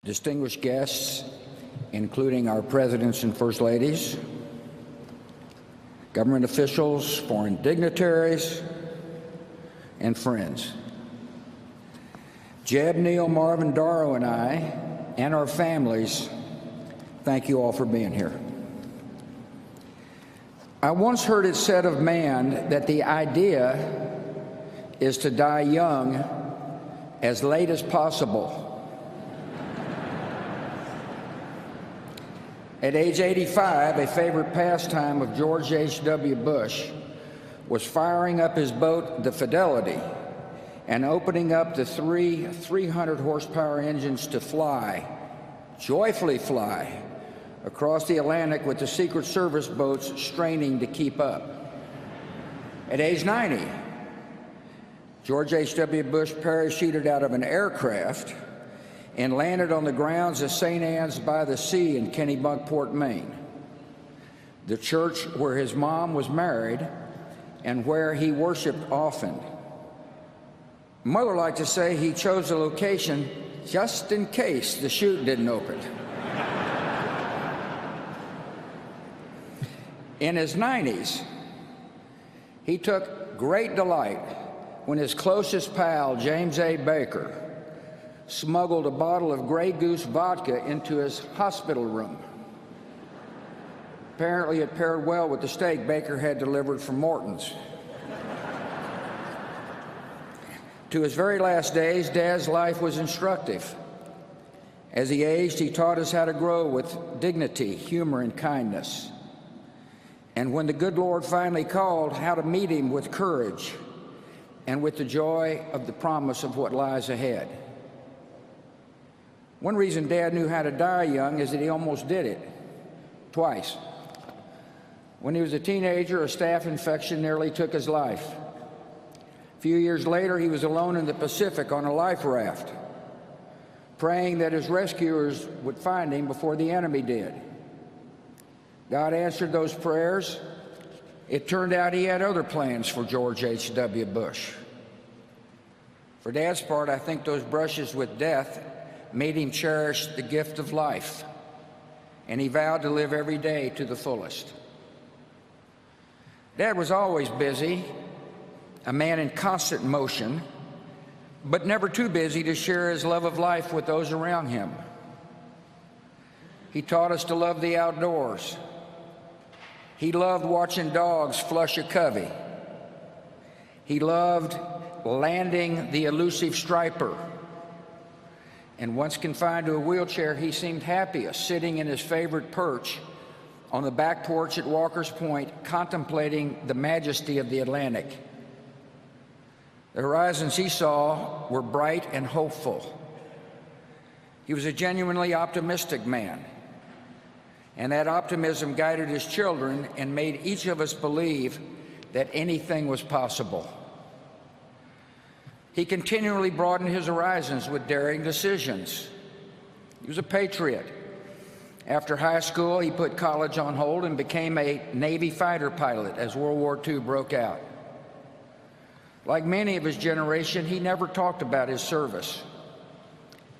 Distinguished guests, including our presidents and first ladies, government officials, foreign dignitaries, and friends. Jeb, Neil, Marvin, Daro, and I, and our families, thank you all for being here. I once heard it said of man that the idea is to die young as late as possible. At age 85, a favorite pastime of George H.W. Bush was firing up his boat, the Fidelity, and opening up the 300 horsepower engines to fly, joyfully fly, across the Atlantic with the Secret Service boats straining to keep up. At age 90, George H.W. Bush parachuted out of an aircraft and landed on the grounds of St. Anne's by the Sea in Kennebunkport, Maine, the church where his mom was married and where he worshiped often. Mother liked to say he chose the location just in case the chute didn't open. In his 90s, he took great delight when his closest pal, James A. Baker, smuggled a bottle of Grey Goose vodka into his hospital room. Apparently it paired well with the steak Baker had delivered from Morton's. To his very last days, Dad's life was instructive. As he aged, he taught us how to grow with dignity, humor, and kindness. And when the good Lord finally called, how to meet him with courage and with the joy of the promise of what lies ahead. One reason Dad knew how to die young is that he almost did it, twice. When he was a teenager, a staph infection nearly took his life. A few years later, he was alone in the Pacific on a life raft, praying that his rescuers would find him before the enemy did. God answered those prayers. It turned out he had other plans for George H.W. Bush. For Dad's part, I think those brushes with death made him cherish the gift of life, and he vowed to live every day to the fullest. Dad was always busy, a man in constant motion, but never too busy to share his love of life with those around him. He taught us to love the outdoors. He loved watching dogs flush a covey. He loved landing the elusive striper. And once confined to a wheelchair, he seemed happiest sitting in his favorite perch on the back porch at Walker's Point, contemplating the majesty of the Atlantic. The horizons he saw were bright and hopeful. He was a genuinely optimistic man, and that optimism guided his children and made each of us believe that anything was possible. He continually broadened his horizons with daring decisions. He was a patriot. After high school, he put college on hold and became a Navy fighter pilot as World War II broke out. Like many of his generation, he never talked about his service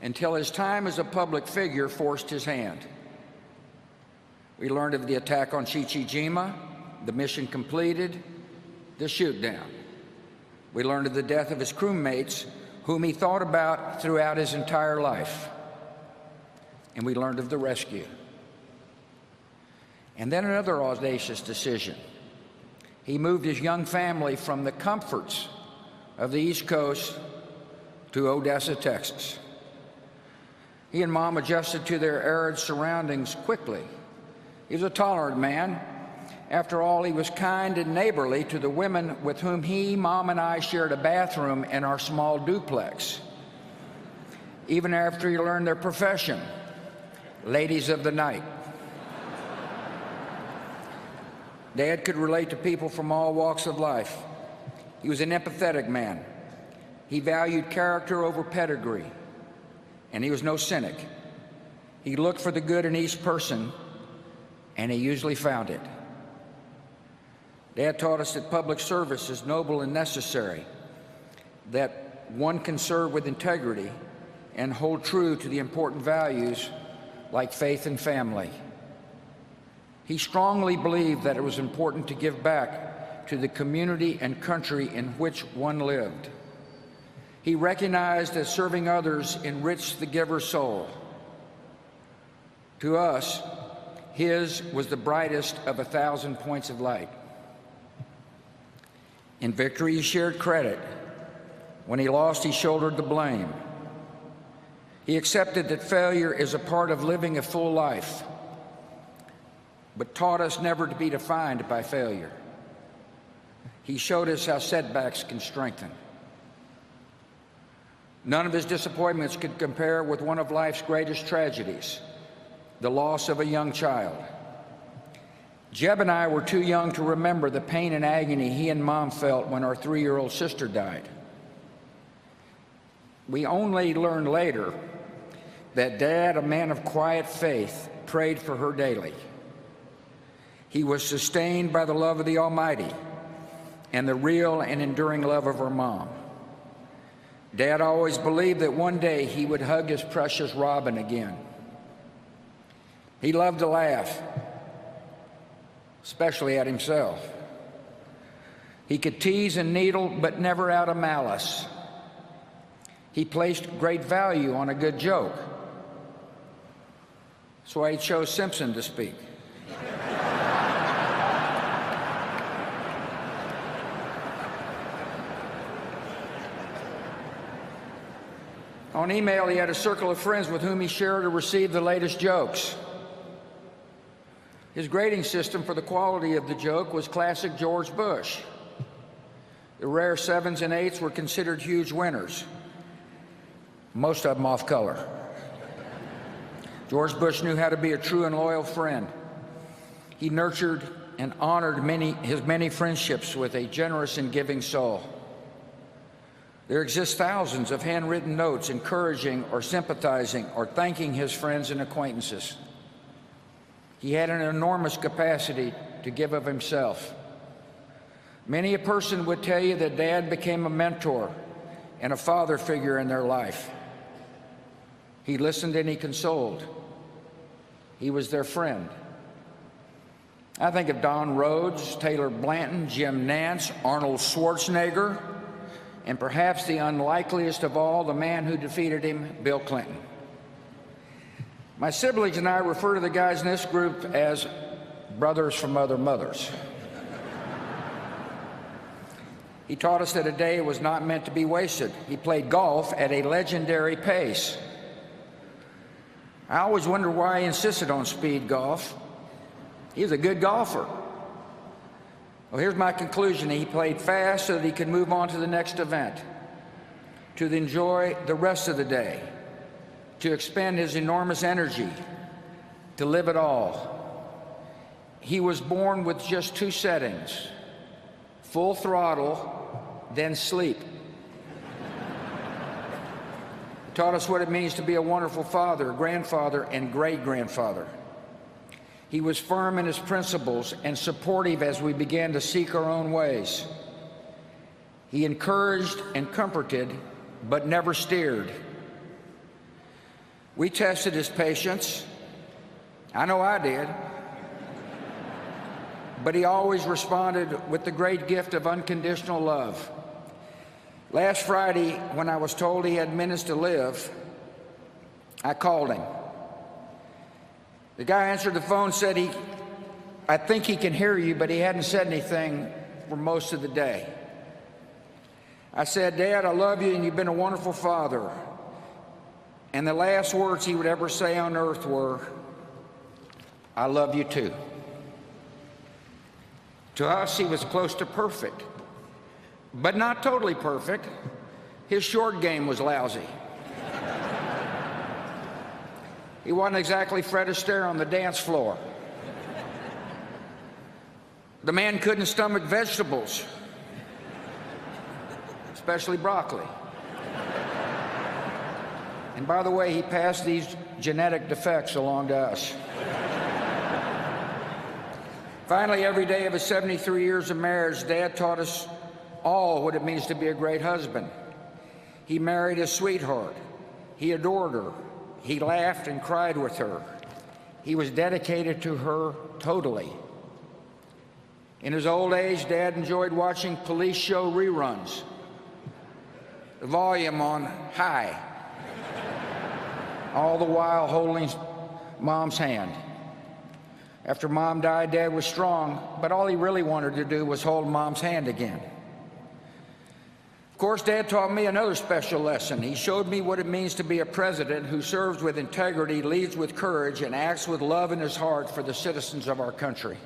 until his time as a public figure forced his hand. We learned of the attack on Chichijima, the mission completed, the shoot-down. We learned of the death of his crewmates, whom he thought about throughout his entire life. And we learned of the rescue. And then another audacious decision. He moved his young family from the comforts of the East Coast to Odessa, Texas. He and Mom adjusted to their arid surroundings quickly. He was a tolerant man. After all, he was kind and neighborly to the women with whom he, Mom, and I shared a bathroom in our small duplex. Even after he learned their profession, ladies of the night. Dad could relate to people from all walks of life. He was an empathetic man. He valued character over pedigree, and he was no cynic. He looked for the good in each person, and he usually found it. Dad taught us that public service is noble and necessary, that one can serve with integrity and hold true to the important values like faith and family. He strongly believed that it was important to give back to the community and country in which one lived. He recognized that serving others enriched the giver's soul. To us, his was the brightest of 1,000 points of light. In victory, he shared credit. When he lost, he shouldered the blame. He accepted that failure is a part of living a full life, but taught us never to be defined by failure. He showed us how setbacks can strengthen. None of his disappointments could compare with one of life's greatest tragedies, the loss of a young child. Jeb and I were too young to remember the pain and agony he and Mom felt when our 3-year-old sister died. We only learned later that Dad, a man of quiet faith, prayed for her daily. He was sustained by the love of the Almighty and the real and enduring love of her mom. Dad always believed that one day he would hug his precious Robin again. He loved to laugh, especially at himself. He could tease and needle, but never out of malice. He placed great value on a good joke. That's why he chose Simpson to speak. On email, he had a circle of friends with whom he shared or received the latest jokes. His grading system for the quality of the joke was classic George Bush. The rare 7s and 8s were considered huge winners, most of them off color. George Bush knew how to be a true and loyal friend. He nurtured and honored his many friendships with a generous and giving soul. There exist thousands of handwritten notes encouraging or sympathizing or thanking his friends and acquaintances. He had an enormous capacity to give of himself. Many a person would tell you that Dad became a mentor and a father figure in their life. He listened and he consoled. He was their friend. I think of Don Rhodes, Taylor Blanton, Jim Nance, Arnold Schwarzenegger, and perhaps the unlikeliest of all, the man who defeated him, Bill Clinton. My siblings and I refer to the guys in this group as brothers from other mothers. He taught us that a day was not meant to be wasted. He played golf at a legendary pace. I always wondered why he insisted on speed golf. He was a good golfer. Well, here's my conclusion. He played fast so that he could move on to the next event, to enjoy the rest of the day, to expend his enormous energy, to live it all. He was born with just 2 settings: full throttle, then sleep. He taught us what it means to be a wonderful father, grandfather, and great-grandfather. He was firm in his principles and supportive as we began to seek our own ways. He encouraged and comforted, but never steered. We tested his patience. I know I did. But he always responded with the great gift of unconditional love. Last Friday, when I was told he had minutes to live, I called him. The guy answered the phone, said I think he can hear you, but he hadn't said anything for most of the day. I said, Dad, I love you and you've been a wonderful father. And the last words he would ever say on earth were, I love you too. To us, he was close to perfect, but not totally perfect. His short game was lousy. He wasn't exactly Fred Astaire on the dance floor. The man couldn't stomach vegetables, especially broccoli. And by the way, he passed these genetic defects along to us. Finally, every day of his 73 years of marriage, Dad taught us all what it means to be a great husband. He married his sweetheart. He adored her. He laughed and cried with her. He was dedicated to her totally. In his old age, Dad enjoyed watching police show reruns, the volume on high, all the while holding Mom's hand. After Mom died, Dad was strong, but all he really wanted to do was hold Mom's hand again. Of course, Dad taught me another special lesson. He showed me what it means to be a president who serves with integrity, leads with courage, and acts with love in his heart for the citizens of our country.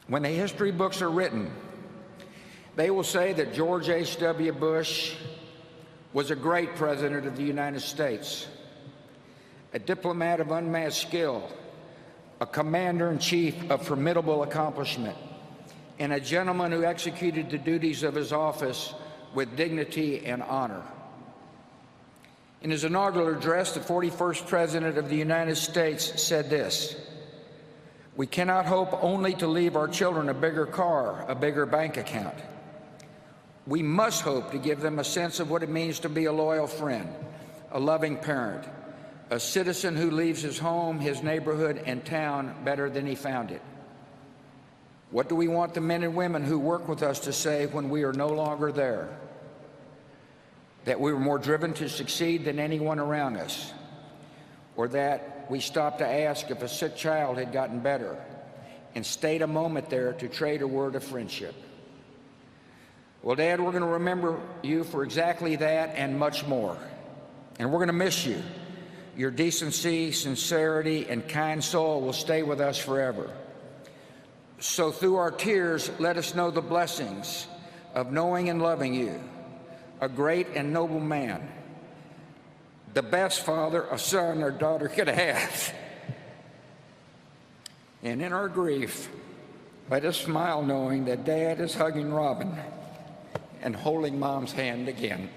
When the history books are written, they will say that George H.W. Bush was a great president of the United States, a diplomat of unmatched skill, a commander-in-chief of formidable accomplishment, and a gentleman who executed the duties of his office with dignity and honor. In his inaugural address, the 41st President of the United States said this: "We cannot hope only to leave our children a bigger car, a bigger bank account. We must hope to give them a sense of what it means to be a loyal friend, a loving parent, a citizen who leaves his home, his neighborhood, and town better than he found it. What do we want the men and women who work with us to say when we are no longer there? That we were more driven to succeed than anyone around us, or that we stopped to ask if a sick child had gotten better and stayed a moment there to trade a word of friendship?" Well, Dad, we're going to remember you for exactly that and much more. And we're going to miss you. Your decency, sincerity, and kind soul will stay with us forever. So through our tears, let us know the blessings of knowing and loving you, a great and noble man, the best father a son or daughter could have. And in our grief, let us smile knowing that Dad is hugging Robin and holding Mom's hand again.